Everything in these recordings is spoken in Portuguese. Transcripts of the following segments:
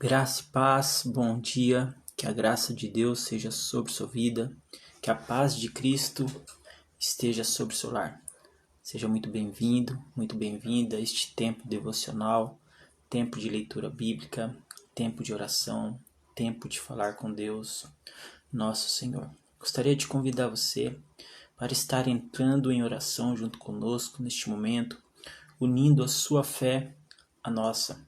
Graça e paz, bom dia, que a graça de Deus seja sobre sua vida, que a paz de Cristo esteja sobre seu lar. Seja muito bem-vindo, muito bem-vinda a este tempo devocional, tempo de leitura bíblica, tempo de oração, tempo de falar com Deus, nosso Senhor. Gostaria de convidar você para estar entrando em oração junto conosco neste momento, unindo a sua fé à nossa,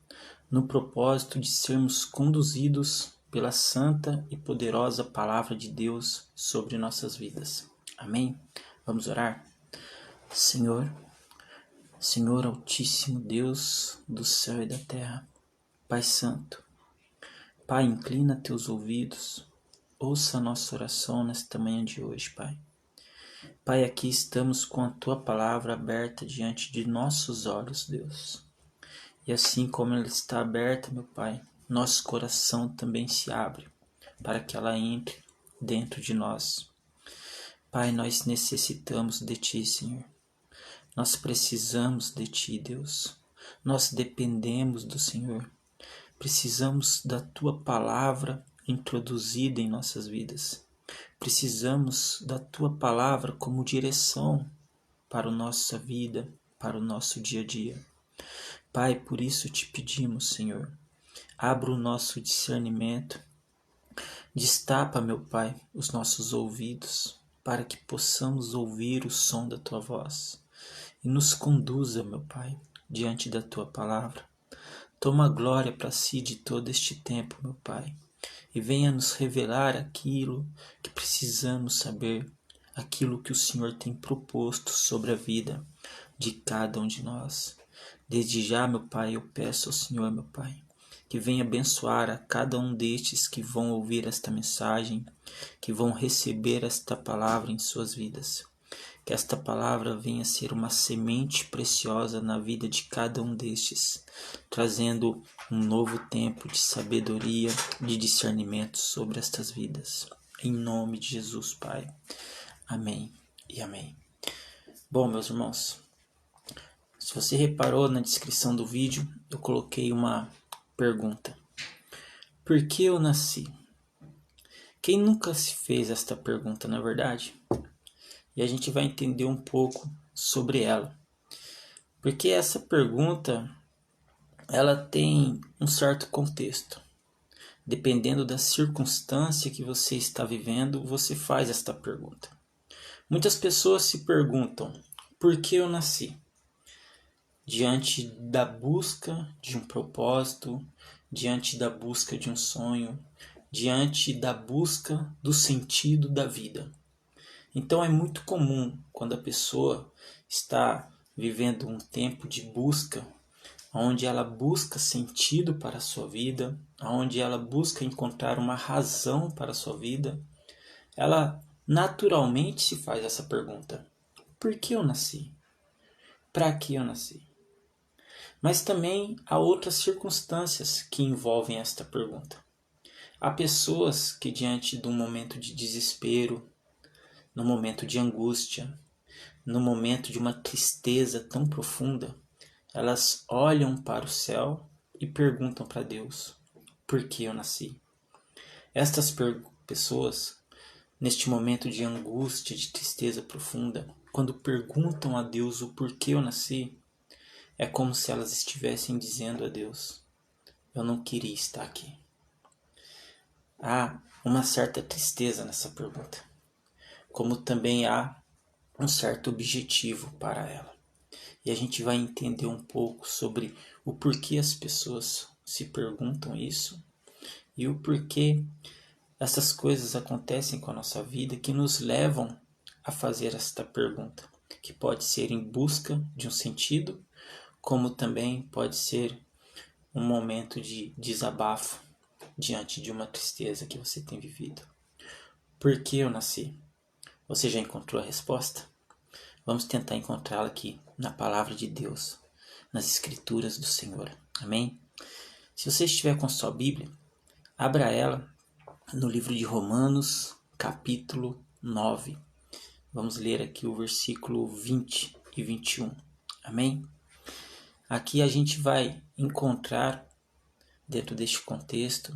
no propósito de sermos conduzidos pela santa e poderosa palavra de Deus sobre nossas vidas. Amém? Vamos orar? Senhor Altíssimo Deus do céu e da terra, Pai Santo, Pai, inclina teus ouvidos, ouça a nossa oração nesta manhã de hoje, Pai. Pai, aqui estamos com a Tua palavra aberta diante de nossos olhos, Deus. E assim como ela está aberta, meu Pai, nosso coração também se abre para que ela entre dentro de nós. Pai, nós necessitamos de Ti, Senhor. Nós precisamos de Ti, Deus. Nós dependemos do Senhor. Precisamos da Tua palavra introduzida em nossas vidas. Precisamos da Tua palavra como direção para a nossa vida, para o nosso dia a dia. Pai, por isso te pedimos, Senhor, abra o nosso discernimento, destapa, meu Pai, os nossos ouvidos, para que possamos ouvir o som da Tua voz, e nos conduza, meu Pai, diante da Tua palavra. Toma glória para si de todo este tempo, meu Pai, e venha nos revelar aquilo que precisamos saber, aquilo que o Senhor tem proposto sobre a vida de cada um de nós. Desde já, meu Pai, eu peço ao Senhor, meu Pai, que venha abençoar a cada um destes que vão ouvir esta mensagem, que vão receber esta palavra em suas vidas. Que esta palavra venha ser uma semente preciosa na vida de cada um destes, trazendo um novo tempo de sabedoria, de discernimento sobre estas vidas. Em nome de Jesus, Pai. Amém e amém. Bom, meus irmãos, se você reparou na descrição do vídeo, eu coloquei uma pergunta. Por que eu nasci? Quem nunca se fez esta pergunta, na verdade? E a gente vai entender um pouco sobre ela. Porque essa pergunta, ela tem um certo contexto. Dependendo da circunstância que você está vivendo, você faz esta pergunta. Muitas pessoas se perguntam, por que eu nasci? Diante da busca de um propósito, diante da busca de um sonho, diante da busca do sentido da vida. Então é muito comum quando a pessoa está vivendo um tempo de busca, onde ela busca sentido para a sua vida, onde ela busca encontrar uma razão para a sua vida, ela naturalmente se faz essa pergunta: por que eu nasci? Para que eu nasci? Mas também há outras circunstâncias que envolvem esta pergunta. Há pessoas que, diante de um momento de desespero, no momento de angústia, no momento de uma tristeza tão profunda, elas olham para o céu e perguntam para Deus: por que eu nasci? Estas pessoas, neste momento de angústia, de tristeza profunda, quando perguntam a Deus o porquê eu nasci, é como se elas estivessem dizendo a Deus: eu não queria estar aqui. Há uma certa tristeza nessa pergunta, como também há um certo objetivo para ela. E a gente vai entender um pouco sobre o porquê as pessoas se perguntam isso e o porquê essas coisas acontecem com a nossa vida que nos levam a fazer esta pergunta, que pode ser em busca de um sentido, como também pode ser um momento de desabafo diante de uma tristeza que você tem vivido. Por que eu nasci? Você já encontrou a resposta? Vamos tentar encontrá-la aqui na palavra de Deus, nas escrituras do Senhor. Amém? Se você estiver com sua Bíblia, abra ela no livro de Romanos, capítulo 9. Vamos ler aqui o versículo 20 e 21. Amém? Aqui a gente vai encontrar dentro deste contexto,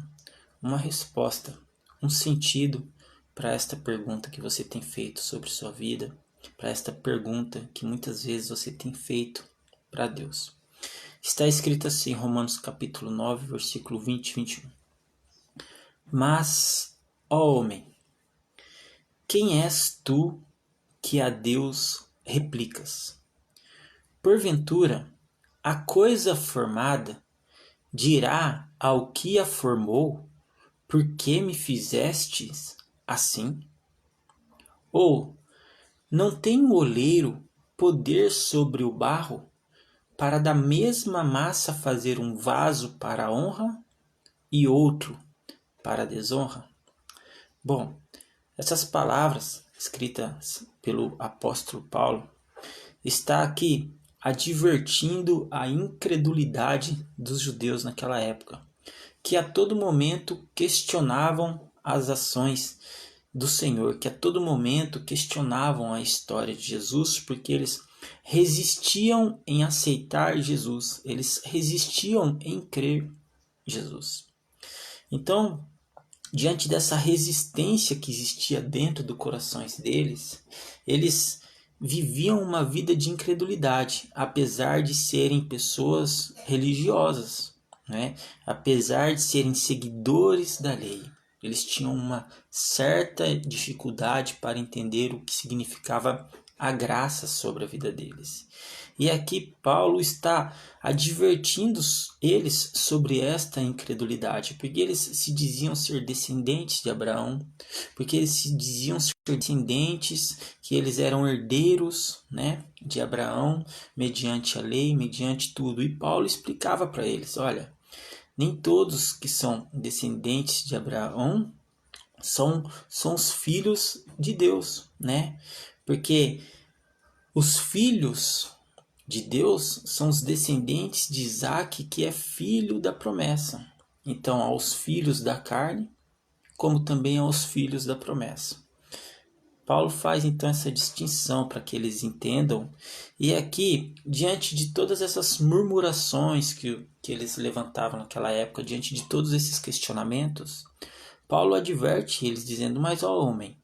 uma resposta, um sentido para esta pergunta que você tem feito sobre sua vida, para esta pergunta que muitas vezes você tem feito para Deus. Está escrito assim em Romanos capítulo 9, versículo 20 e 21. Mas, ó homem, quem és tu que a Deus replicas? Porventura, a coisa formada dirá ao que a formou, por que me fizestes assim? Ou, não tem o oleiro poder sobre o barro, para da mesma massa fazer um vaso para a honra e outro para a desonra? Bom, essas palavras escritas pelo apóstolo Paulo está aqui advertindo a incredulidade dos judeus naquela época, que a todo momento questionavam as ações do Senhor, que a todo momento questionavam a história de Jesus, porque eles resistiam em aceitar Jesus, eles resistiam em crer em Jesus. Então, diante dessa resistência que existia dentro dos corações deles, eles viviam uma vida de incredulidade, apesar de serem pessoas religiosas, né? Apesar de serem seguidores da lei. Eles tinham uma certa dificuldade para entender o que significava a graça sobre a vida deles. E aqui Paulo está advertindo eles sobre esta incredulidade, porque eles se diziam ser descendentes de Abraão, porque eles se diziam ser descendentes, que eles eram herdeiros, né, de Abraão, mediante a lei, mediante tudo. E Paulo explicava para eles, olha, nem todos que são descendentes de Abraão são os filhos de Deus, né? Porque os filhos de Deus são os descendentes de Isaac, que é filho da promessa. Então, aos filhos da carne, como também aos filhos da promessa. Paulo faz então essa distinção para que eles entendam. E aqui, diante de todas essas murmurações que eles levantavam naquela época, diante de todos esses questionamentos, Paulo adverte eles dizendo, mas ó homem,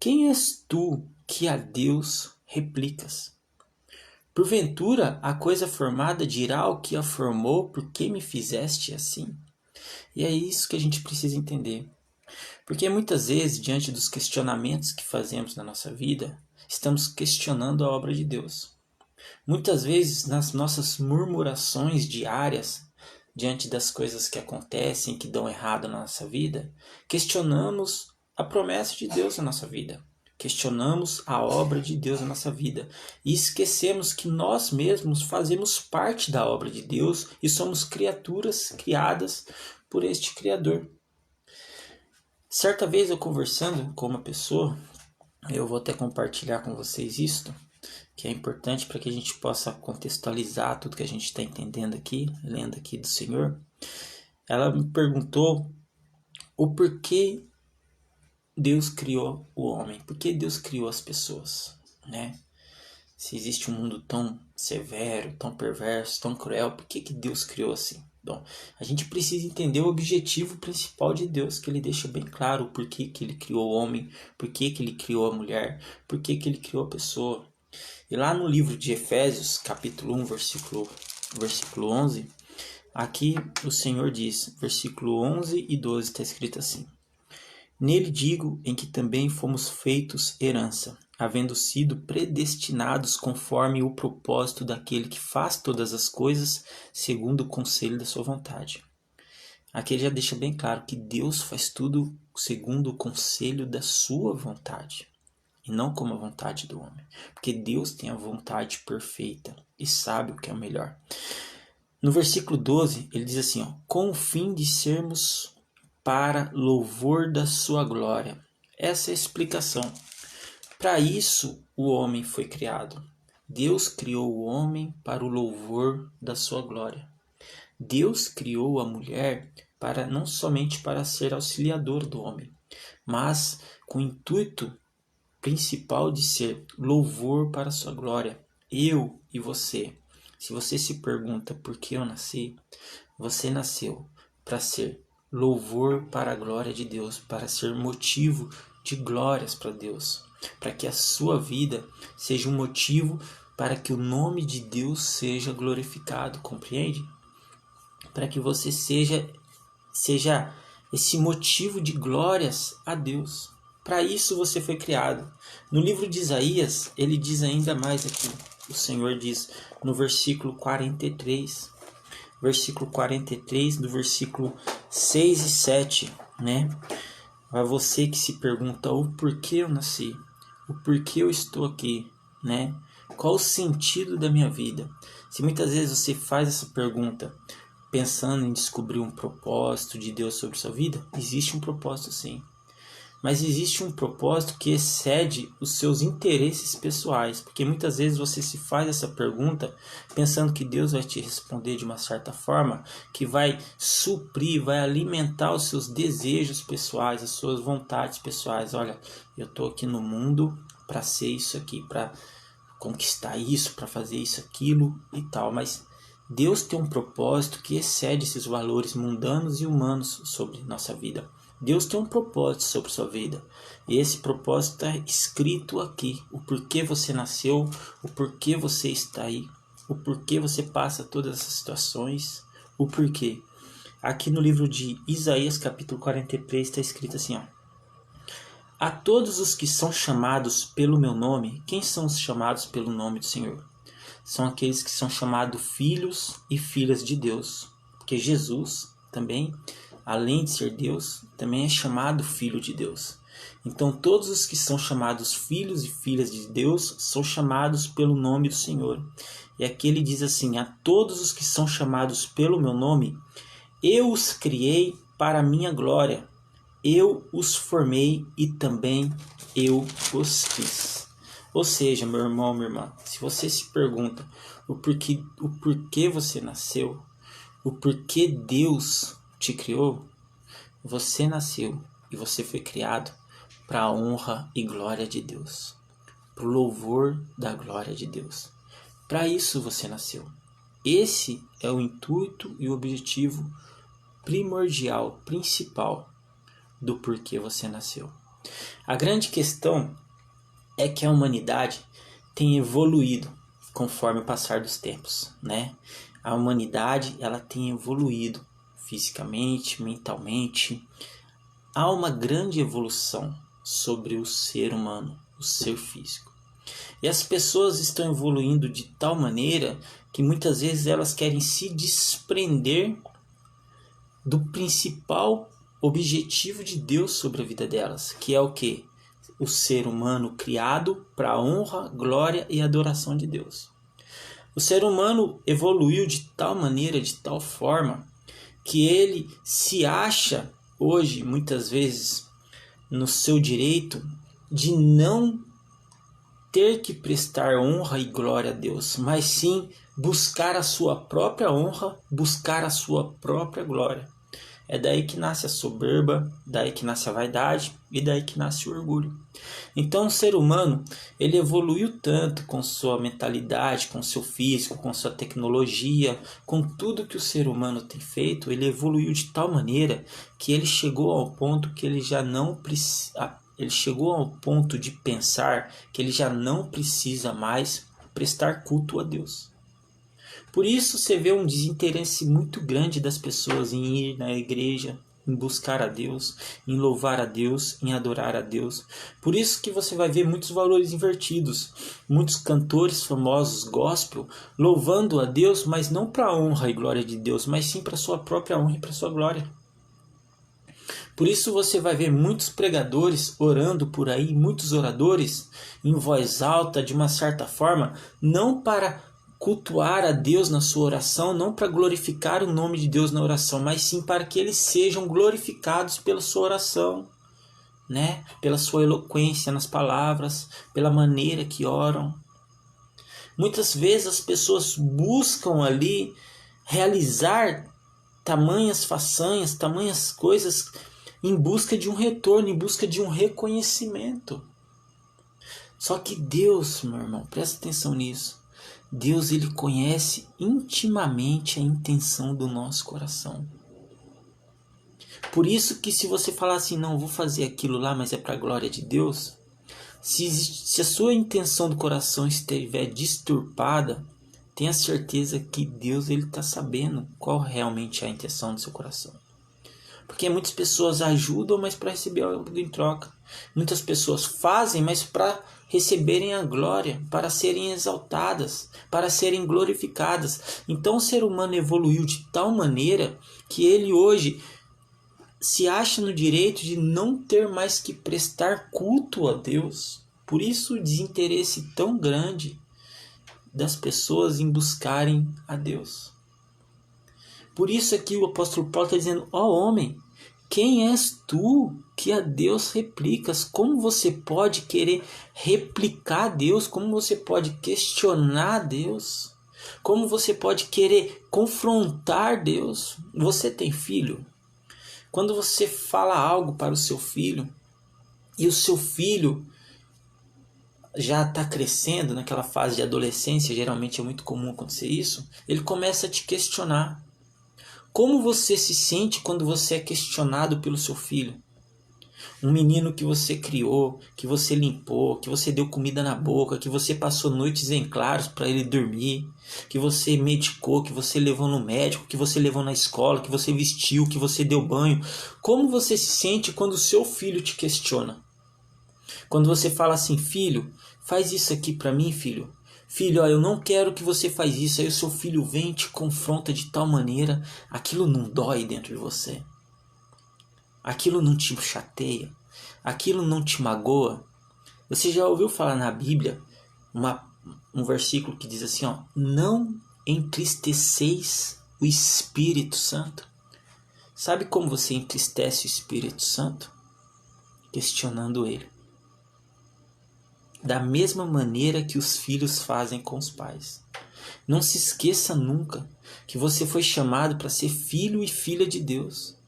quem és tu que a Deus replicas? Porventura a coisa formada dirá ao que a formou, por que me fizeste assim? E é isso que a gente precisa entender. Porque muitas vezes, diante dos questionamentos que fazemos na nossa vida, estamos questionando a obra de Deus. Muitas vezes, nas nossas murmurações diárias, diante das coisas que acontecem, que dão errado na nossa vida, questionamos a promessa de Deus na nossa vida. Questionamos a obra de Deus na nossa vida. E esquecemos que nós mesmos fazemos parte da obra de Deus e somos criaturas criadas por este Criador. Certa vez eu conversando com uma pessoa, eu vou até compartilhar com vocês isto, que é importante para que a gente possa contextualizar tudo que a gente está entendendo aqui, lendo aqui do Senhor. Ela me perguntou o porquê Deus criou o homem, por que Deus criou as pessoas, né? Se existe um mundo tão severo, tão perverso, tão cruel, por que Deus criou assim? Bom, a gente precisa entender o objetivo principal de Deus, que ele deixa bem claro o porquê que ele criou o homem, porquê que ele criou a mulher, porquê que ele criou a pessoa. E lá no livro de Efésios, capítulo 1, versículo 11, aqui o Senhor diz, versículo 11 e 12 está escrito assim: Nele digo em que também fomos feitos herança, havendo sido predestinados conforme o propósito daquele que faz todas as coisas segundo o conselho da sua vontade. Aqui ele já deixa bem claro que Deus faz tudo segundo o conselho da sua vontade, e não como a vontade do homem, porque Deus tem a vontade perfeita e sabe o que é o melhor. No versículo 12, ele diz assim, com o fim de sermos para louvor da sua glória. Essa é a explicação. Para isso o homem foi criado. Deus criou o homem para o louvor da sua glória. Deus criou a mulher para não somente para ser auxiliador do homem, mas com o intuito principal de ser louvor para a sua glória. Eu e você. Se você se pergunta por que eu nasci, você nasceu para ser louvor para a glória de Deus, para ser motivo de glórias para Deus, para que a sua vida seja um motivo para que o nome de Deus seja glorificado, compreende? Para que você seja esse motivo de glórias a Deus. Para isso você foi criado. No livro de Isaías, ele diz ainda mais aqui. O Senhor diz no versículo 43, do versículo 6 e 7, né? A você que se pergunta o porquê eu nasci, o porquê eu estou aqui, né? Qual o sentido da minha vida? Se muitas vezes você faz essa pergunta pensando em descobrir um propósito de Deus sobre sua vida, existe um propósito sim. Mas existe um propósito que excede os seus interesses pessoais, porque muitas vezes você se faz essa pergunta pensando que Deus vai te responder de uma certa forma, que vai suprir, vai alimentar os seus desejos pessoais, as suas vontades pessoais. Olha, eu estou aqui no mundo para ser isso aqui, para conquistar isso, para fazer isso, aquilo e tal, mas Deus tem um propósito que excede esses valores mundanos e humanos sobre nossa vida. Deus tem um propósito sobre sua vida. E esse propósito está escrito aqui. O porquê você nasceu, o porquê você está aí, o porquê você passa todas essas situações, o porquê. Aqui no livro de Isaías, capítulo 43, está escrito assim, ó. A todos os que são chamados pelo meu nome, quem são os chamados pelo nome do Senhor? São aqueles que são chamados filhos e filhas de Deus. Porque Jesus também, além de ser Deus, também é chamado Filho de Deus. Então todos os que são chamados filhos e filhas de Deus são chamados pelo nome do Senhor. E aqui ele diz assim, a todos os que são chamados pelo meu nome, eu os criei para a minha glória. Eu os formei e também eu os fiz. Ou seja, meu irmão, minha irmã, se você se pergunta o porquê você nasceu, o porquê Deus te criou, você nasceu e você foi criado para a honra e glória de Deus, para o louvor da glória de Deus. Para isso você nasceu. Esse é o intuito e o objetivo primordial, principal do porquê você nasceu. A grande questão é que a humanidade tem evoluído conforme o passar dos tempos, né? A humanidade ela tem evoluído fisicamente, mentalmente. Há uma grande evolução sobre o ser humano, o ser físico. E as pessoas estão evoluindo de tal maneira que muitas vezes elas querem se desprender do principal objetivo de Deus sobre a vida delas, que é o quê? O ser humano criado para a honra, glória e adoração de Deus. O ser humano evoluiu de tal maneira, de tal forma, que ele se acha hoje, muitas vezes, no seu direito de não ter que prestar honra e glória a Deus, mas sim buscar a sua própria honra, buscar a sua própria glória. É daí que nasce a soberba, daí que nasce a vaidade e daí que nasce o orgulho. Então o ser humano, ele evoluiu tanto com sua mentalidade, com seu físico, com sua tecnologia, com tudo que o ser humano tem feito, ele evoluiu de tal maneira que ele chegou ao ponto que ele já não precisa, ele chegou ao ponto de pensar que ele já não precisa mais prestar culto a Deus. Por isso você vê um desinteresse muito grande das pessoas em ir na igreja, em buscar a Deus, em louvar a Deus, em adorar a Deus. Por isso que você vai ver muitos valores invertidos. Muitos cantores famosos gospel louvando a Deus, mas não para a honra e glória de Deus, mas sim para a sua própria honra e para a sua glória. Por isso você vai ver muitos pregadores orando por aí, muitos oradores em voz alta, de uma certa forma, não para cultuar a Deus na sua oração, não para glorificar o nome de Deus na oração, mas sim para que eles sejam glorificados pela sua oração, né? Pela sua eloquência nas palavras, pela maneira que oram. Muitas vezes as pessoas buscam ali realizar tamanhas façanhas, tamanhas coisas em busca de um retorno, em busca de um reconhecimento. Só que Deus, meu irmão, presta atenção nisso. Deus, ele conhece intimamente a intenção do nosso coração. Por isso que se você falar assim, não, vou fazer aquilo lá, mas é para a glória de Deus, se a sua intenção do coração estiver disturpada, tenha certeza que Deus está sabendo qual realmente é a intenção do seu coração. Porque muitas pessoas ajudam, mas para receber algo em troca. Muitas pessoas fazem, mas para receberem a glória, para serem exaltadas, para serem glorificadas. Então o ser humano evoluiu de tal maneira que ele hoje se acha no direito de não ter mais que prestar culto a Deus. Por isso o desinteresse tão grande das pessoas em buscarem a Deus. Por isso aqui o apóstolo Paulo está dizendo, ó homem, quem és tu que a Deus replicas? Como você pode querer replicar a Deus? Como você pode questionar a Deus? Como você pode querer confrontar Deus? Você tem filho? Quando você fala algo para o seu filho, e o seu filho já está crescendo naquela fase de adolescência, geralmente é muito comum acontecer isso, ele começa a te questionar. Como você se sente quando você é questionado pelo seu filho? Um menino que você criou, que você limpou, que você deu comida na boca, que você passou noites em claros para ele dormir, que você medicou, que você levou no médico, que você levou na escola, que você vestiu, que você deu banho. Como você se sente quando o seu filho te questiona? Quando você fala assim, filho, faz isso aqui para mim, filho. Filho, ó, eu não quero que você faz isso. Aí o seu filho vem e te confronta de tal maneira, aquilo não dói dentro de você. Aquilo não te chateia, aquilo não te magoa. Você já ouviu falar na Bíblia um versículo que diz assim, ó, não entristeceis o Espírito Santo. Sabe como você entristece o Espírito Santo? Questionando ele. Da mesma maneira que os filhos fazem com os pais. Não se esqueça nunca que você foi chamado para ser filho e filha de Deus.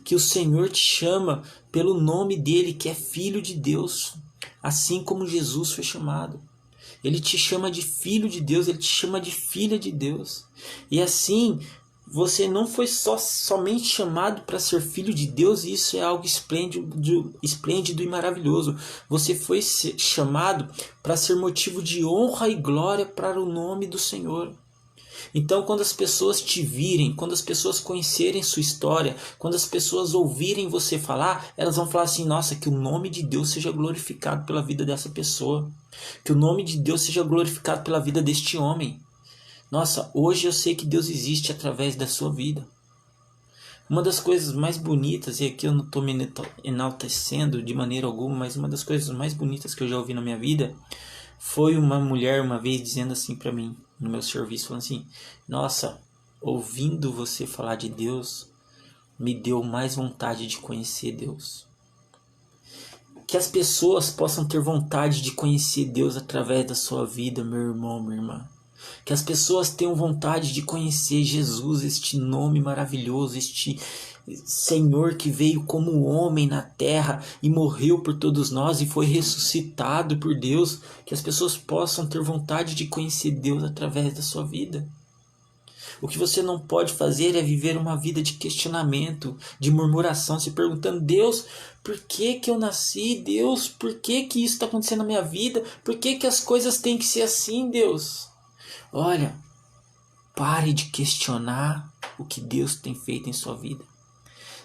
Que o Senhor te chama pelo nome dele, que é Filho de Deus, assim como Jesus foi chamado. Ele te chama de Filho de Deus, ele te chama de Filha de Deus. E assim, você não foi somente chamado para ser filho de Deus, e isso é algo esplêndido e maravilhoso. Você foi chamado para ser motivo de honra e glória para o nome do Senhor. Então, quando as pessoas te virem, quando as pessoas conhecerem sua história, quando as pessoas ouvirem você falar, elas vão falar assim, nossa, que o nome de Deus seja glorificado pela vida dessa pessoa. Que o nome de Deus seja glorificado pela vida deste homem. Nossa, hoje eu sei que Deus existe através da sua vida. Uma das coisas mais bonitas, e aqui eu não estou me enaltecendo de maneira alguma, mas uma das coisas mais bonitas que eu já ouvi na minha vida, foi uma mulher uma vez dizendo assim para mim, no meu serviço, falando assim, nossa, ouvindo você falar de Deus, me deu mais vontade de conhecer Deus. Que as pessoas possam ter vontade de conhecer Deus através da sua vida, meu irmão, minha irmã. Que as pessoas tenham vontade de conhecer Jesus, este nome maravilhoso, este Senhor que veio como homem na terra e morreu por todos nós e foi ressuscitado por Deus. Que as pessoas possam ter vontade de conhecer Deus através da sua vida. O que você não pode fazer é viver uma vida de questionamento, de murmuração, se perguntando, Deus, por que que eu nasci? Deus, por que que isso está acontecendo na minha vida? Por que que as coisas têm que ser assim, Deus? Olha, pare de questionar o que Deus tem feito em sua vida.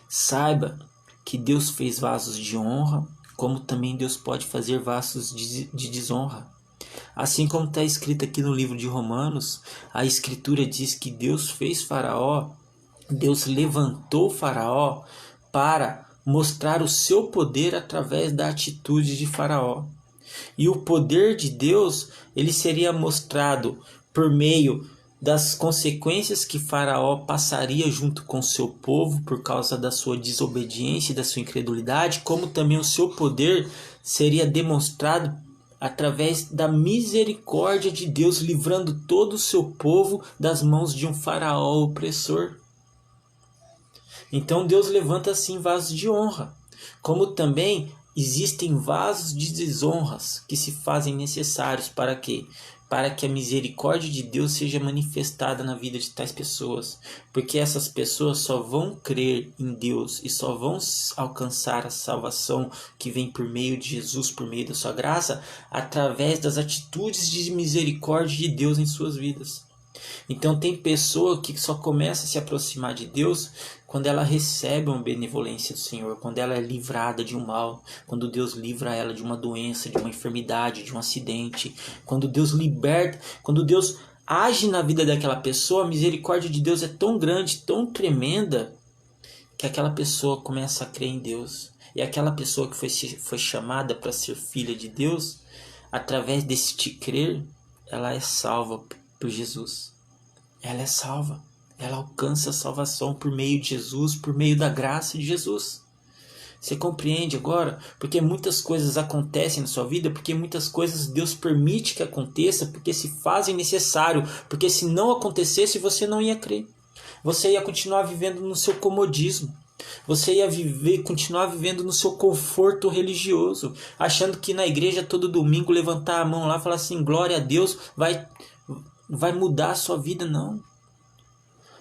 Saiba que Deus fez vasos de honra, como também Deus pode fazer vasos de desonra. Assim como está escrito aqui no livro de Romanos, a Escritura diz que Deus fez Faraó, Deus levantou Faraó para mostrar o seu poder através da atitude de Faraó. E o poder de Deus, ele seria mostrado por meio das consequências que Faraó passaria junto com seu povo por causa da sua desobediência e da sua incredulidade, como também o seu poder seria demonstrado através da misericórdia de Deus, livrando todo o seu povo das mãos de um Faraó opressor. Então Deus levanta assim vasos de honra, como também existem vasos de desonras que se fazem necessários para quê? para que a misericórdia de Deus seja manifestada na vida de tais pessoas, porque essas pessoas só vão crer em Deus e só vão alcançar a salvação que vem por meio de Jesus, por meio da sua graça, através das atitudes de misericórdia de Deus em suas vidas. Então tem pessoa que só começa a se aproximar de Deus quando ela recebe uma benevolência do Senhor, quando ela é livrada de um mal, quando Deus livra ela de uma doença, de uma enfermidade, de um acidente, quando Deus liberta, quando Deus age na vida daquela pessoa, a misericórdia de Deus é tão grande, tão tremenda, que aquela pessoa começa a crer em Deus. E aquela pessoa que foi chamada para ser filha de Deus, através desse crer, ela é salva por Jesus. Ela é salva. Ela alcança a salvação por meio de Jesus, por meio da graça de Jesus. Você compreende agora? Porque muitas coisas acontecem na sua vida, porque muitas coisas Deus permite que aconteça, porque se fazem necessário, porque se não acontecesse você não ia crer. Você ia continuar vivendo no seu comodismo. Você ia continuar vivendo no seu conforto religioso, achando que na igreja todo domingo levantar a mão lá e falar assim, glória a Deus, vai mudar a sua vida. Não.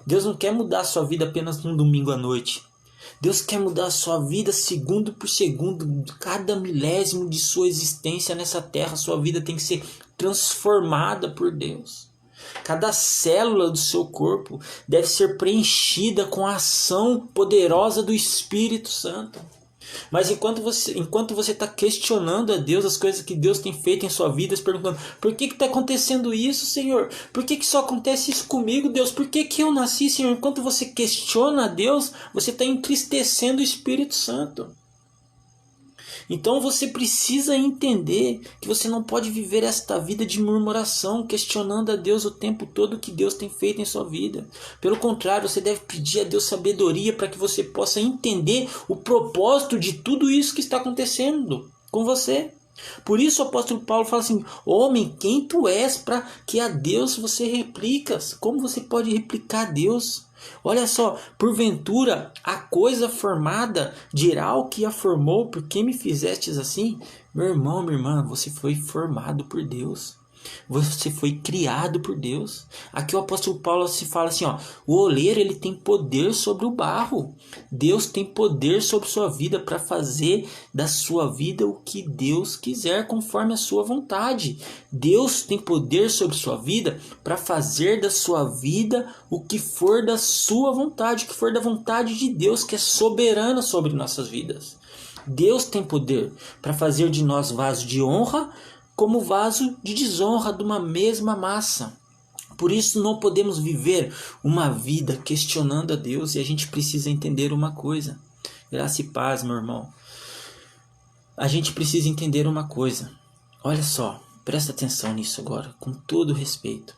Deus não quer mudar a sua vida apenas num domingo à noite. Deus quer mudar a sua vida segundo por segundo, cada milésimo de sua existência nessa terra. Sua vida tem que ser transformada por Deus. Cada célula do seu corpo deve ser preenchida com a ação poderosa do Espírito Santo. Mas enquanto você está questionando a Deus as coisas que Deus tem feito em sua vida, se perguntando, por que está acontecendo isso, Senhor? Por que só acontece isso comigo, Deus? Por que eu nasci, Senhor? Enquanto você questiona a Deus, você está entristecendo o Espírito Santo. Então você precisa entender que você não pode viver esta vida de murmuração, questionando a Deus o tempo todo o que Deus tem feito em sua vida. Pelo contrário, você deve pedir a Deus sabedoria para que você possa entender o propósito de tudo isso que está acontecendo com você. Por isso o apóstolo Paulo fala assim, homem, quem tu és para que a Deus você replicas? Como você pode replicar a Deus? Olha só, porventura a coisa formada dirá o que a formou, por que me fizestes assim? Meu irmão, minha irmã, você foi formado por Deus. Você foi criado por Deus. Aqui o apóstolo Paulo se fala assim, ó, o oleiro ele tem poder sobre o barro. Deus tem poder sobre sua vida para fazer da sua vida o que Deus quiser conforme a sua vontade. Deus tem poder sobre sua vida para fazer da sua vida o que for da sua vontade, o que for da vontade de Deus, que é soberana sobre nossas vidas. Deus tem poder para fazer de nós vaso de honra como vaso de desonra de uma mesma massa. Por isso não podemos viver uma vida questionando a Deus, e a gente precisa entender uma coisa. Graça e paz, meu irmão. A gente precisa entender uma coisa. Olha só, presta atenção nisso agora, com todo respeito.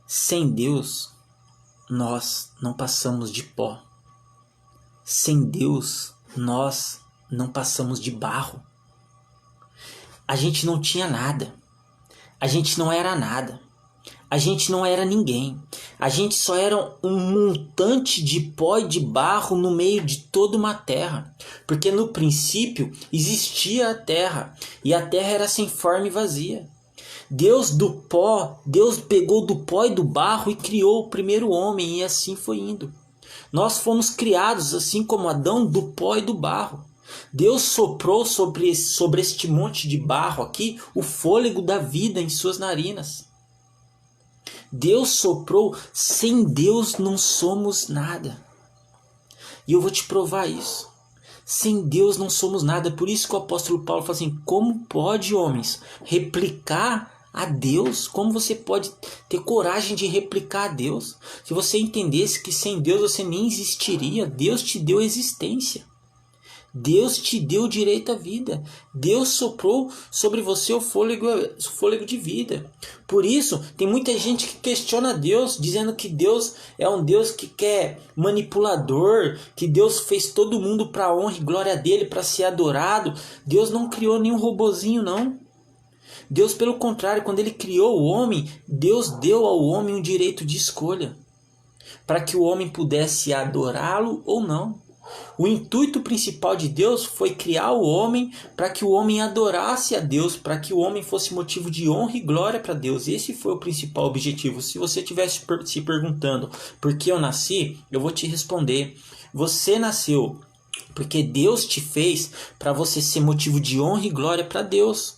Sem Deus, nós não passamos de pó. Sem Deus, nós não passamos de barro. A gente não tinha nada. A gente não era nada. A gente não era ninguém. A gente só era um montante de pó e de barro no meio de toda uma terra. Porque no princípio existia a terra. E a terra era sem forma e vazia. Deus pegou do pó e do barro e criou o primeiro homem. E assim foi indo. Nós fomos criados, assim como Adão, do pó e do barro. Deus soprou sobre este monte de barro aqui o fôlego da vida em suas narinas. Deus soprou, sem Deus não somos nada. E eu vou te provar isso. Sem Deus não somos nada. Por isso que o apóstolo Paulo fala assim, como pode, homens, replicar a Deus? Como você pode ter coragem de replicar a Deus? Se você entendesse que sem Deus você nem existiria, Deus te deu existência. Deus te deu direito à vida. Deus soprou sobre você o fôlego de vida. Por isso, tem muita gente que questiona Deus, dizendo que Deus é um Deus que quer manipulador, que Deus fez todo mundo para a honra e glória dele, para ser adorado. Deus não criou nenhum robozinho, não. Deus, pelo contrário, quando ele criou o homem, Deus deu ao homem um direito de escolha, para que o homem pudesse adorá-lo ou não. O intuito principal de Deus foi criar o homem para que o homem adorasse a Deus, para que o homem fosse motivo de honra e glória para Deus. Esse foi o principal objetivo. Se você estivesse se perguntando por que eu nasci, eu vou te responder. Você nasceu porque Deus te fez para você ser motivo de honra e glória para Deus.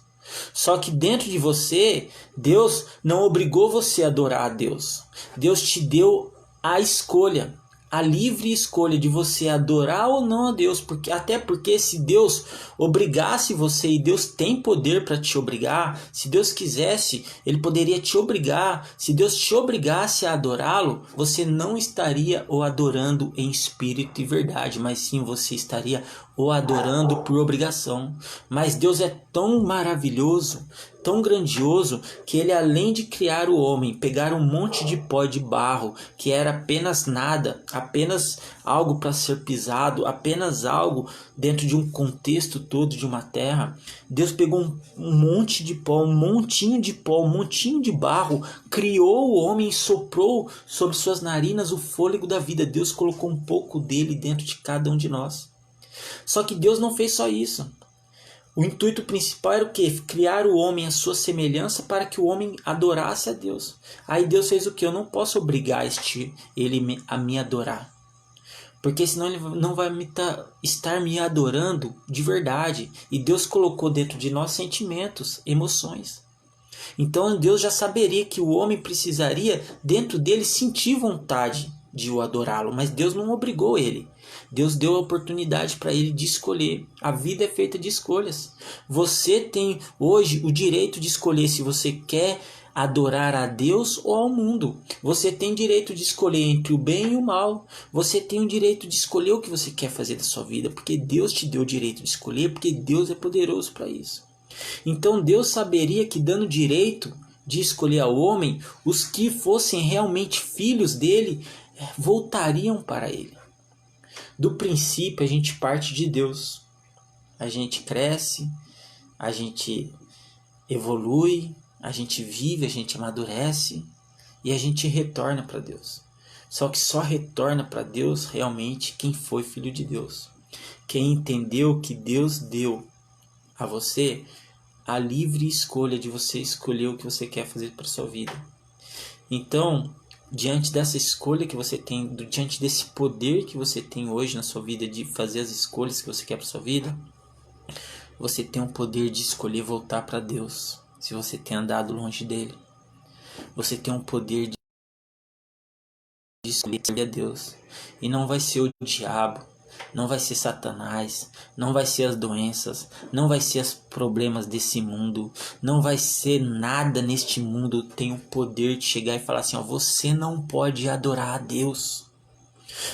Só que dentro de você, Deus não obrigou você a adorar a Deus. Deus te deu a escolha, a livre escolha de você adorar ou não a Deus, até porque se Deus obrigasse você, e Deus tem poder para te obrigar, se Deus quisesse, Ele poderia te obrigar. Se Deus te obrigasse a adorá-lo, você não estaria o adorando em espírito e verdade, mas sim você estaria o adorando por obrigação. Mas Deus é tão maravilhoso, tão grandioso, que Ele, além de criar o homem, pegar um monte de pó de barro, que era apenas nada, apenas algo para ser pisado, apenas algo dentro de um contexto todo de uma terra, Deus pegou um monte de pó, um montinho de pó, um montinho de barro, criou o homem e soprou sobre suas narinas o fôlego da vida. Deus colocou um pouco dele dentro de cada um de nós. Só que Deus não fez só isso. O intuito principal era o quê? Criar o homem à sua semelhança para que o homem adorasse a Deus. Aí Deus fez o quê? Eu não posso obrigar ele a me adorar. Porque senão ele não vai estar me adorando de verdade. E Deus colocou dentro de nós sentimentos, emoções. Então Deus já saberia que o homem precisaria dentro dele sentir vontade de o adorá-lo. Mas Deus não obrigou ele. Deus deu a oportunidade para ele de escolher. A vida é feita de escolhas. Você tem hoje o direito de escolher se você quer adorar a Deus ou ao mundo. Você tem direito de escolher entre o bem e o mal. Você tem o direito de escolher o que você quer fazer da sua vida, porque Deus te deu o direito de escolher, porque Deus é poderoso para isso. Então Deus saberia que dando direito de escolher ao homem, os que fossem realmente filhos dele voltariam para ele. Do princípio a gente parte de Deus. A gente cresce, a gente evolui, a gente vive, a gente amadurece e a gente retorna para Deus. Só que só retorna para Deus realmente quem foi filho de Deus. Quem entendeu que Deus deu a você a livre escolha de você escolher o que você quer fazer para sua vida. Então, diante dessa escolha que você tem, diante desse poder que você tem hoje na sua vida de fazer as escolhas que você quer para sua vida, você tem o poder de escolher voltar para Deus. Se você tem andado longe dele, você tem o poder de escolher a Deus. E não vai ser o diabo, não vai ser Satanás, não vai ser as doenças, não vai ser os problemas desse mundo, não vai ser nada neste mundo que tem o poder de chegar e falar assim, ó, você não pode adorar a Deus.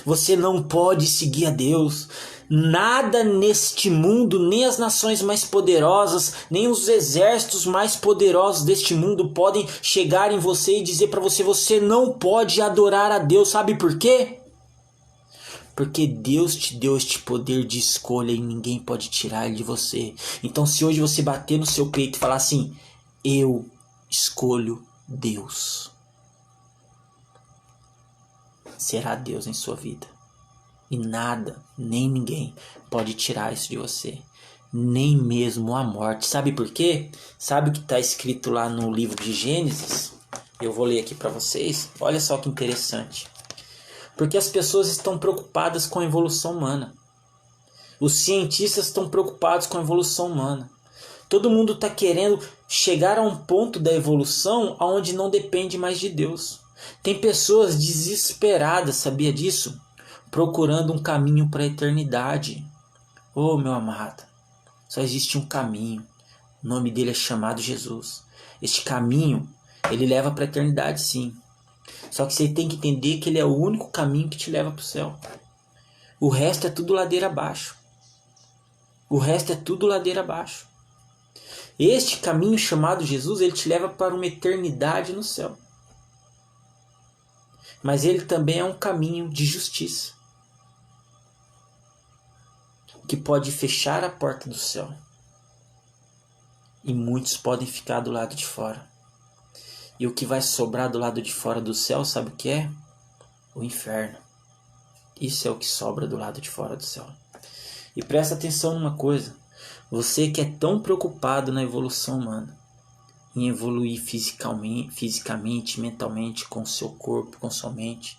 Você não pode seguir a Deus. Nada neste mundo, nem as nações mais poderosas, nem os exércitos mais poderosos deste mundo podem chegar em você e dizer para você, você não pode adorar a Deus. Sabe por quê? Porque Deus te deu este poder de escolha e ninguém pode tirar ele de você. Então se hoje você bater no seu peito e falar assim, eu escolho Deus, será Deus em sua vida. E nada, nem ninguém pode tirar isso de você. Nem mesmo a morte. Sabe por quê? Sabe o que está escrito lá no livro de Gênesis? Eu vou ler aqui para vocês. Olha só que interessante. Porque as pessoas estão preocupadas com a evolução humana. Os cientistas estão preocupados com a evolução humana. Todo mundo está querendo chegar a um ponto da evolução onde não depende mais de Deus. Tem pessoas desesperadas, sabia disso? Procurando um caminho para a eternidade. Oh, meu amado, só existe um caminho. O nome dele é chamado Jesus. Este caminho, ele leva para a eternidade, sim. Só que você tem que entender que ele é o único caminho que te leva para o céu. O resto é tudo ladeira abaixo. O resto é tudo ladeira abaixo. Este caminho chamado Jesus, ele te leva para uma eternidade no céu. Mas ele também é um caminho de justiça, que pode fechar a porta do céu. E muitos podem ficar do lado de fora. E o que vai sobrar do lado de fora do céu, sabe o que é? O inferno. Isso é o que sobra do lado de fora do céu. E presta atenção numa coisa. Você que é tão preocupado na evolução humana, em evoluir fisicamente, mentalmente, com o seu corpo, com sua mente,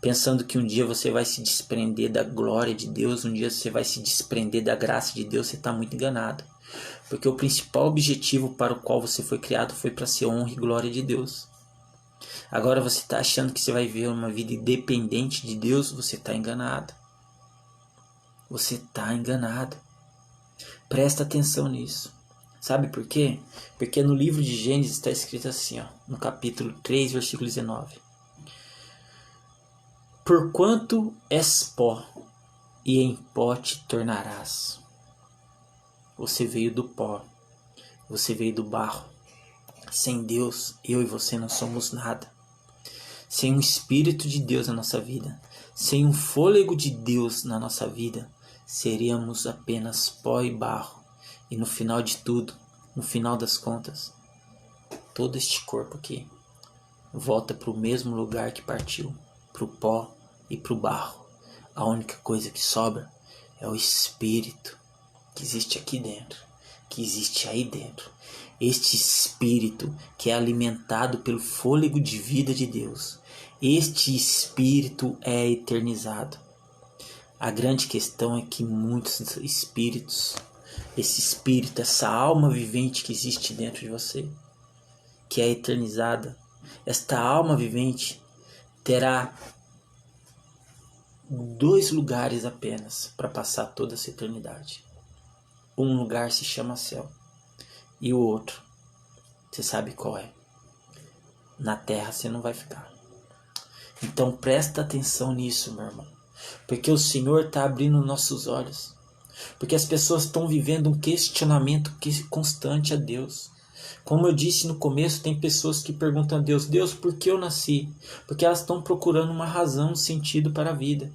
pensando que um dia você vai se desprender da glória de Deus, um dia você vai se desprender da graça de Deus, você está muito enganado. Porque o principal objetivo para o qual você foi criado foi para ser honra e glória de Deus. Agora você está achando que você vai viver uma vida independente de Deus, você está enganado. Você está enganado. Presta atenção nisso. Sabe por quê? Porque no livro de Gênesis está escrito assim, no capítulo 3, versículo 19. Porquanto és pó, e em pó te tornarás. Você veio do pó, você veio do barro. Sem Deus, eu e você não somos nada. Sem o Espírito de Deus na nossa vida, sem um fôlego de Deus na nossa vida, seríamos apenas pó e barro. E no final de tudo, no final das contas, todo este corpo aqui volta para o mesmo lugar que partiu, para o pó e para o barro. A única coisa que sobra é o Espírito que existe aqui dentro, que existe aí dentro. Este Espírito que é alimentado pelo fôlego de vida de Deus. Este Espírito é eternizado. A grande questão é que muitos espíritos, esse Espírito, essa alma vivente que existe dentro de você, que é eternizada, esta alma vivente terá 2 lugares apenas para passar toda essa eternidade. Um lugar se chama céu e o outro, você sabe qual é? Na terra você não vai ficar. Então presta atenção nisso, meu irmão, porque o Senhor está abrindo nossos olhos, porque as pessoas estão vivendo um questionamento constante a Deus. Como eu disse no começo, tem pessoas que perguntam a Deus: Deus, por que eu nasci? Porque elas estão procurando uma razão, um sentido para a vida.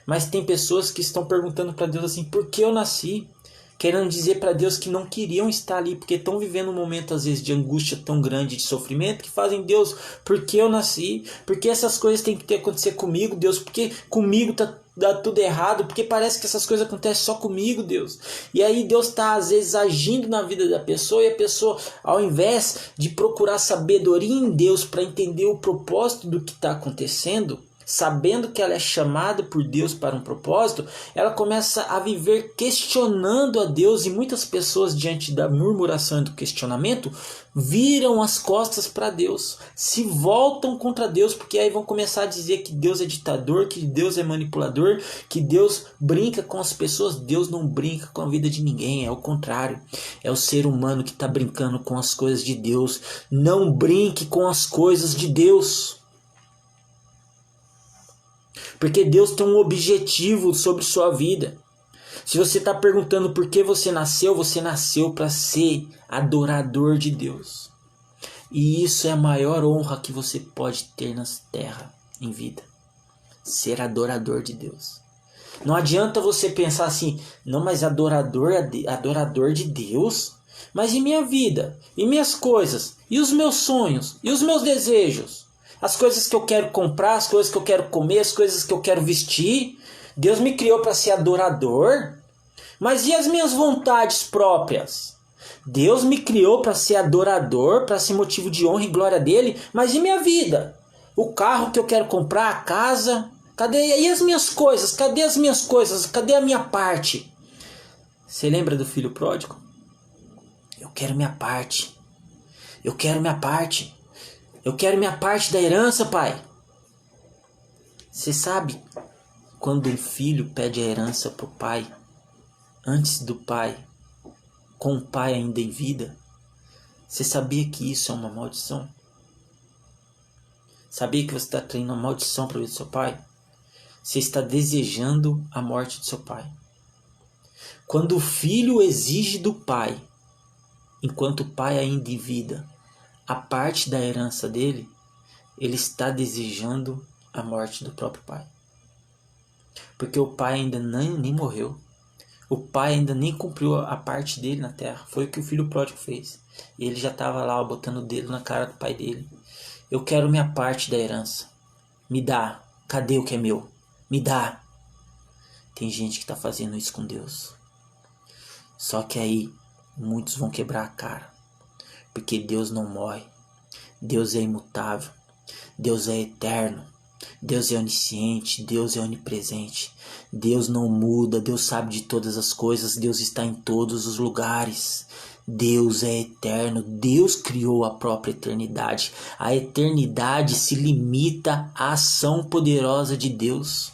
Mas tem pessoas que estão perguntando para Deus assim: por que eu nasci? Querendo dizer para Deus que não queriam estar ali, porque estão vivendo um momento às vezes de angústia tão grande, de sofrimento, que fazem: Deus, por que eu nasci? Porque essas coisas têm que acontecer comigo, Deus? Porque comigo dá tudo errado, porque parece que essas coisas acontecem só comigo, Deus. E aí Deus está às vezes agindo na vida da pessoa, e a pessoa, ao invés de procurar sabedoria em Deus para entender o propósito do que está acontecendo, sabendo que ela é chamada por Deus para um propósito, ela começa a viver questionando a Deus, e muitas pessoas, diante da murmuração e do questionamento, viram as costas para Deus, se voltam contra Deus, porque aí vão começar a dizer que Deus é ditador, que Deus é manipulador, que Deus brinca com as pessoas. Deus não brinca com a vida de ninguém, é o contrário. É o ser humano que está brincando com as coisas de Deus. Não brinque com as coisas de Deus. Porque Deus tem um objetivo sobre sua vida. Se você está perguntando por que você nasceu para ser adorador de Deus. E isso é a maior honra que você pode ter na terra, em vida. Ser adorador de Deus. Não adianta você pensar assim: não, mas adorador de Deus? Mas e minha vida? E minhas coisas? E os meus sonhos? E os meus desejos? As coisas que eu quero comprar, as coisas que eu quero comer, as coisas que eu quero vestir. Deus me criou para ser adorador. Mas e as minhas vontades próprias? Deus me criou para ser adorador, para ser motivo de honra e glória dele. Mas e minha vida? O carro que eu quero comprar, a casa? Cadê? E as minhas coisas? Cadê as minhas coisas? Cadê a minha parte? Você lembra do filho pródigo? Eu quero minha parte. Eu quero minha parte. Eu quero minha parte da herança, pai. Você sabe quando um filho pede a herança para o pai, antes do pai, com o pai ainda em vida? Você sabia que isso é uma maldição? Sabia que você está traindo uma maldição para a vida do seu pai? Você está desejando a morte do seu pai. Quando o filho exige do pai, enquanto o pai ainda em vida, a parte da herança dele, ele está desejando a morte do próprio pai. Porque o pai ainda nem morreu. O pai ainda nem cumpriu a parte dele na terra. Foi o que o filho pródigo fez. E ele já estava lá botando o dedo na cara do pai dele. Eu quero minha parte da herança. Me dá. Cadê o que é meu? Me dá. Tem gente que está fazendo isso com Deus. Só que aí muitos vão quebrar a cara. Porque Deus não morre. Deus é imutável. Deus é eterno. Deus é onisciente. Deus é onipresente. Deus não muda. Deus sabe de todas as coisas. Deus está em todos os lugares. Deus é eterno. Deus criou a própria eternidade. A eternidade se limita à ação poderosa de Deus.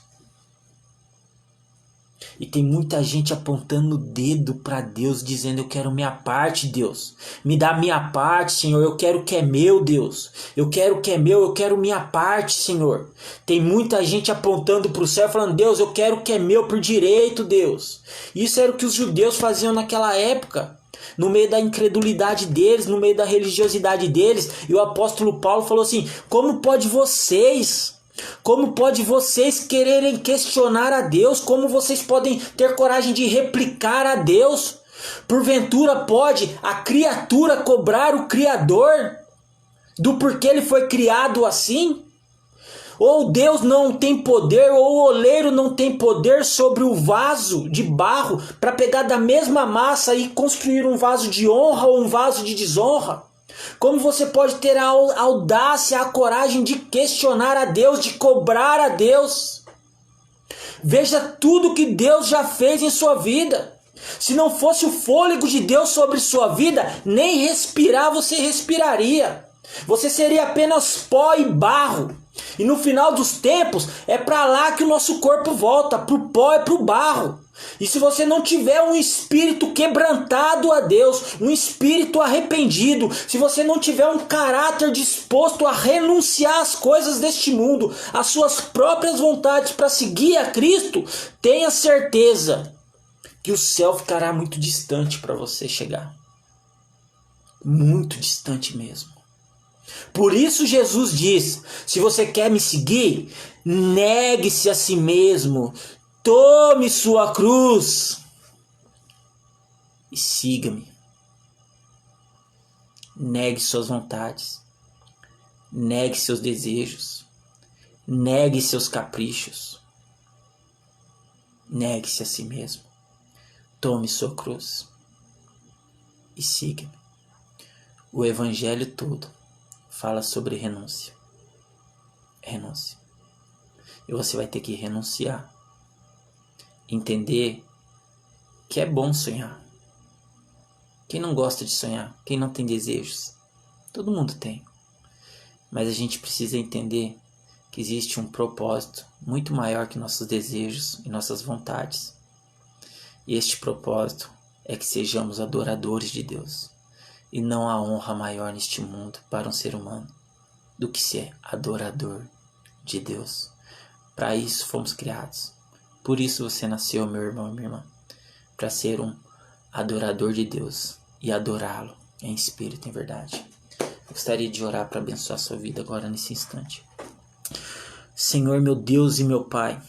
E tem muita gente apontando o dedo para Deus, dizendo: eu quero minha parte, Deus. Me dá minha parte, Senhor. Eu quero o que é meu, Deus. Eu quero o que é meu, eu quero minha parte, Senhor. Tem muita gente apontando para o céu, falando: Deus, eu quero o que é meu por direito, Deus. Isso era o que os judeus faziam naquela época. No meio da incredulidade deles, no meio da religiosidade deles. E o apóstolo Paulo falou assim: como pode vocês quererem questionar a Deus? Como vocês podem ter coragem de replicar a Deus? Porventura pode a criatura cobrar o Criador do porquê ele foi criado assim? Ou Deus não tem poder, ou o oleiro não tem poder sobre o vaso de barro para pegar da mesma massa e construir um vaso de honra ou um vaso de desonra? Como você pode ter a audácia, a coragem de questionar a Deus, de cobrar a Deus? Veja tudo que Deus já fez em sua vida. Se não fosse o fôlego de Deus sobre sua vida, nem respirar você respiraria. Você seria apenas pó e barro. E no final dos tempos, é para lá que o nosso corpo volta, para o pó e para o barro. E se você não tiver um espírito quebrantado a Deus, um espírito arrependido, se você não tiver um caráter disposto a renunciar às coisas deste mundo, às suas próprias vontades para seguir a Cristo, tenha certeza que o céu ficará muito distante para você chegar. Muito distante mesmo. Por isso Jesus diz: se você quer me seguir, negue-se a si mesmo, tome sua cruz e siga-me. Negue suas vontades, negue seus desejos, negue seus caprichos, negue-se a si mesmo, tome sua cruz e siga-me. O evangelho todo fala sobre renúncia. Renúncia. E você vai ter que renunciar. Entender que é bom sonhar. Quem não gosta de sonhar? Quem não tem desejos? Todo mundo tem. Mas a gente precisa entender que existe um propósito muito maior que nossos desejos e nossas vontades. E este propósito é que sejamos adoradores de Deus. E não há honra maior neste mundo para um ser humano do que ser adorador de Deus. Para isso fomos criados. Por isso você nasceu, meu irmão e minha irmã, para ser um adorador de Deus e adorá-lo em espírito e em verdade. Eu gostaria de orar para abençoar a sua vida agora nesse instante. Senhor, meu Deus e meu Pai,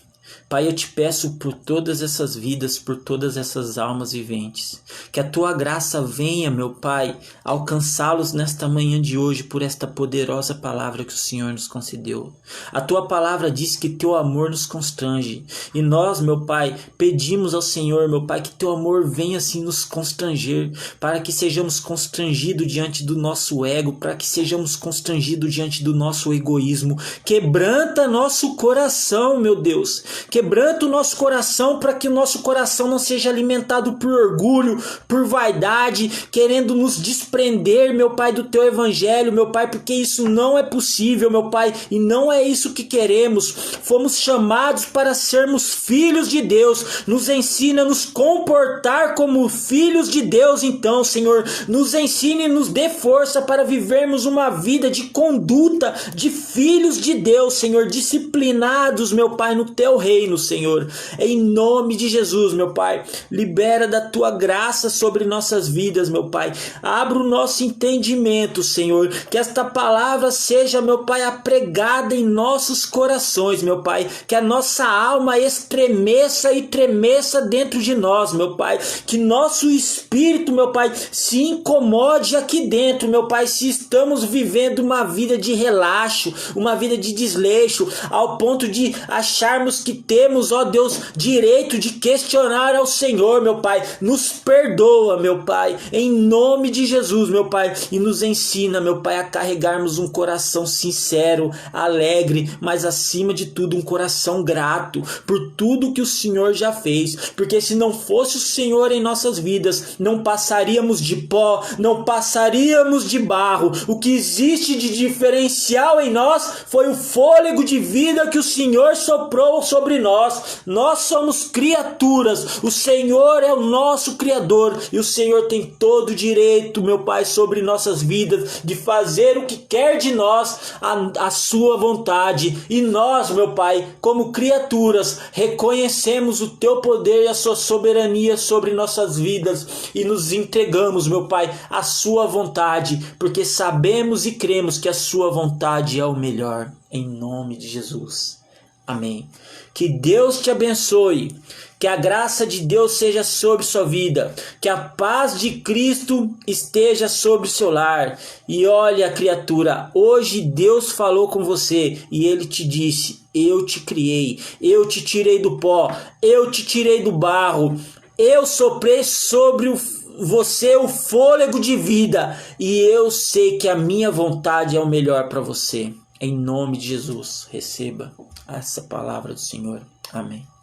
Pai, eu te peço por todas essas vidas, por todas essas almas viventes, que a tua graça venha, meu Pai, alcançá-los nesta manhã de hoje por esta poderosa palavra que o Senhor nos concedeu. A tua palavra diz que teu amor nos constrange, e nós, meu Pai, pedimos ao Senhor, meu Pai, que teu amor venha assim nos constranger, para que sejamos constrangidos diante do nosso ego, para que sejamos constrangidos diante do nosso egoísmo. Quebranta nosso coração, meu Deus. Quebranta o nosso coração para que o nosso coração não seja alimentado por orgulho, por vaidade, querendo nos desprender, meu Pai, do teu evangelho, meu Pai, porque isso não é possível, meu Pai, e não é isso que queremos. Fomos chamados para sermos filhos de Deus. Nos ensina a nos comportar como filhos de Deus, então, Senhor, nos ensine e nos dê força para vivermos uma vida de conduta de filhos de Deus, Senhor, disciplinados, meu Pai, no teu reino, Senhor. Em nome de Jesus, meu Pai, libera da tua graça sobre nossas vidas, meu Pai. Abra o nosso entendimento, Senhor, que esta palavra seja, meu Pai, apregada em nossos corações, meu Pai, que a nossa alma estremeça e tremeça dentro de nós, meu Pai, que nosso espírito, meu Pai, se incomode aqui dentro, meu Pai, se estamos vivendo uma vida de relaxo, uma vida de desleixo, ao ponto de acharmos que temos, ó Deus, direito de questionar ao Senhor, meu Pai. Nos perdoa, meu Pai, em nome de Jesus, meu Pai, e nos ensina, meu Pai, a carregarmos um coração sincero, alegre, mas acima de tudo um coração grato por tudo que o Senhor já fez, porque se não fosse o Senhor em nossas vidas, não passaríamos de pó, não passaríamos de barro. O que existe de diferencial em nós foi o fôlego de vida que o Senhor soprou sobre nós. Nós somos criaturas, o Senhor é o nosso Criador e o Senhor tem todo o direito, meu Pai, sobre nossas vidas, de fazer o que quer de nós, a sua vontade. E nós, meu Pai, como criaturas, reconhecemos o teu poder e a sua soberania sobre nossas vidas e nos entregamos, meu Pai, à sua vontade, porque sabemos e cremos que a sua vontade é o melhor. Em nome de Jesus. Amém. Que Deus te abençoe. Que a graça de Deus seja sobre sua vida. Que a paz de Cristo esteja sobre o seu lar. E olha, criatura, hoje Deus falou com você e Ele te disse: eu te criei, eu te tirei do pó, eu te tirei do barro, eu soprei sobre você o fôlego de vida e eu sei que a minha vontade é o melhor para você. Em nome de Jesus, receba essa palavra do Senhor. Amém.